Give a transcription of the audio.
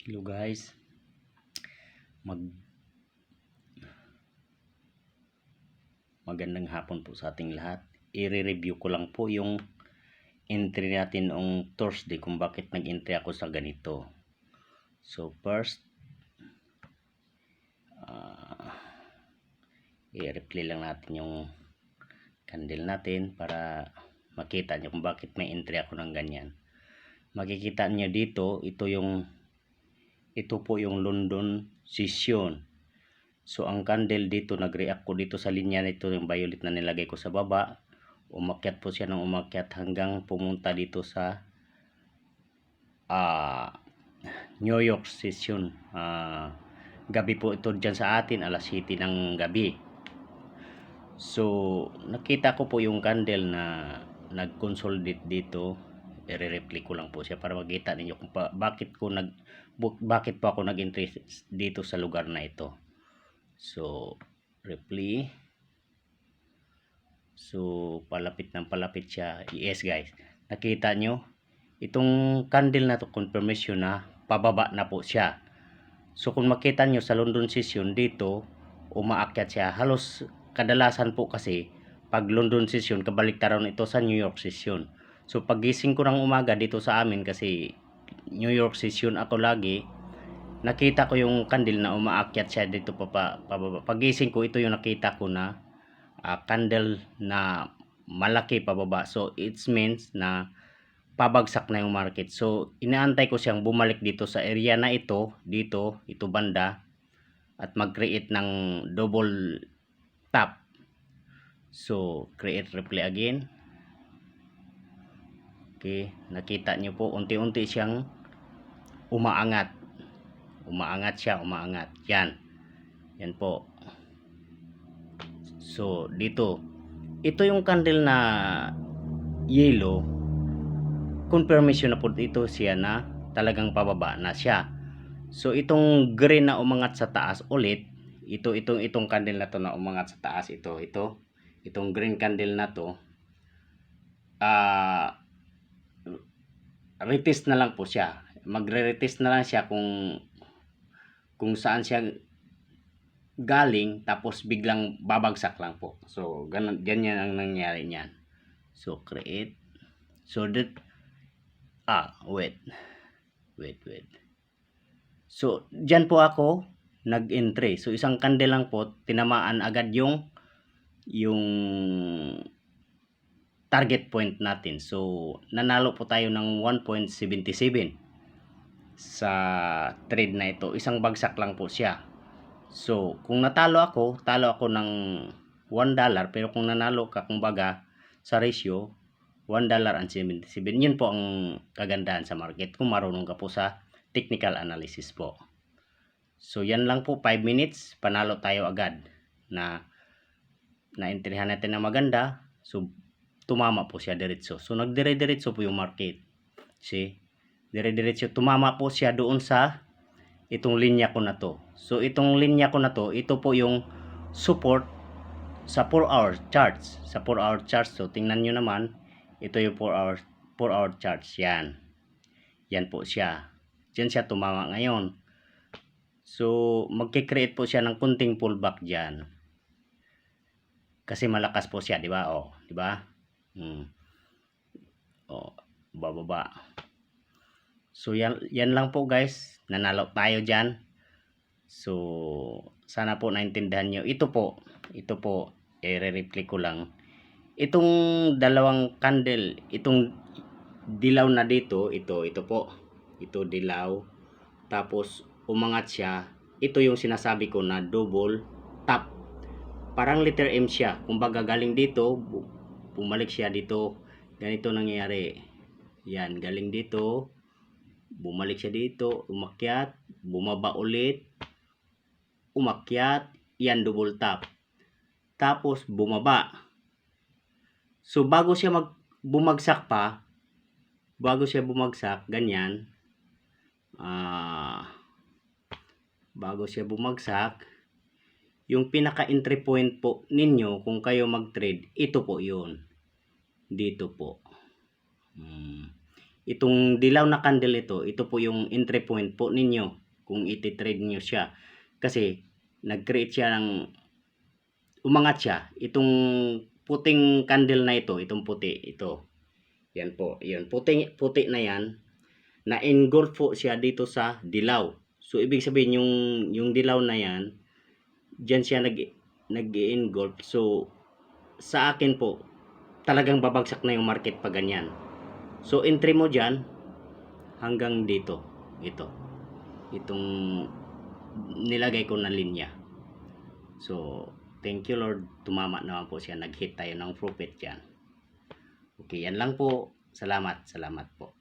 Hello guys, mag magandang hapon po sa ating lahat. I-review ko lang po yung entry natin noong Thursday kung bakit nag-entry ako sa ganito. So first, i-replay lang natin yung candle natin para makita nyo kung bakit may entry ako ng ganyan. Makikita nyo dito, ito po yung London session. So ang candle dito, nag-react ko dito sa linya nito, yung violet na nilagay ko sa baba. Umakyat po siya ng umakyat hanggang pumunta dito sa New York session. Gabi po ito dyan sa atin, alas 7 ng gabi. So nakita ko po yung candle na nag-consolidate dito. I-replay ko lang po siya para makita ninyo kung bakit po ako nag-entry dito sa lugar na ito. So replay. So palapit siya. Yes guys, nakita nyo itong candle na to, confirmation na pababa na po siya. So kung makita nyo sa London session dito, umaakyat siya. Halos kadalasan po kasi pag London session, kabaliktaran ito sa New York session. So pagising ko ng umaga dito sa amin, kasi New York session ako lagi, nakita ko yung candle na umaakyat siya dito pababa. Pagising ko, ito yung nakita ko na candle na malaki pababa. So it means na pabagsak na yung market. So inaantay ko siyang bumalik dito sa area na ito, ito banda, at mag-create ng double top. So create replay again. Okay, nakita nyo po unti-unti siyang umaangat siya. Yan po. So dito, ito yung candle na yellow, confirmation na po dito siya na talagang pababa na siya. So itong green na umangat sa taas ulit, itong candle na to na umangat sa taas, itong green candle na to, retest na lang po siya. Magre-retest na lang siya kung saan siya galing, tapos biglang babagsak lang po. So ganyan ang nangyari niyan. So create. So that wait. So diyan po ako nag-entry. So isang candle lang po, tinamaan agad yung target point natin. So nanalo po tayo ng 1.77 sa trade na ito. Isang bagsak lang po siya. So kung natalo ako, talo ako ng $1, pero kung nanalo ka, kumbaga sa ratio $1.77. Yun po ang kagandahan sa market kung marunong ka po sa technical analysis po. So yan lang po, 5 minutes panalo tayo agad. Na-entryhan natin na maganda. So tumama po siya diretso. So nagdire-diretso po yung market. See? Dire-diretso tumama po siya doon sa itong linya ko na to. So itong linya ko na to, ito po yung support sa 4-hour charts. Sa 4-hour charts, so tingnan nyo naman, ito yung 4-hour charts. Yan po siya. Diyan siya tumama ngayon. So magki-create po siya ng kunting pullback diyan. Kasi malakas po siya, di ba? Di ba? Bababa. So yan lang po guys, nanalo tayo diyan. So sana po naintindihan nyo. Ito po, i-replay ko lang. Itong dalawang candle, itong dilaw na dito, ito po. Ito dilaw. Tapos umangat siya. Ito yung sinasabi ko na double top. Parang letter M siya. Kumbaga galing dito, bumalik siya dito. Ganito nangyayari. Yan, galing dito, bumalik siya dito, umakyat, bumaba ulit, umakyat, yan double top. Tapos bumaba. So bago siya bumagsak, ganyan, bago siya bumagsak, yung pinaka entry point po ninyo kung kayo mag-trade, ito po yun. Dito po. itong dilaw na candle ito po yung entry point po ninyo kung iti-trade nyo siya. Kasi nag-create siya ng umangat siya. Itong puting candle na ito, itong puti, ito. Yan po, yun. Puti na yan, na-engulf po siya dito sa dilaw. So, ibig sabihin, yung dilaw na yan, dyan siya nag-engulf. So, sa akin po, talagang babagsak na yung market pag ganyan. So, entry mo dyan, hanggang dito. Itong nilagay ko na linya. So, thank you Lord. Tumama naman po siya. Nag-hit tayo ng profit dyan. Okay, yan lang po. Salamat po.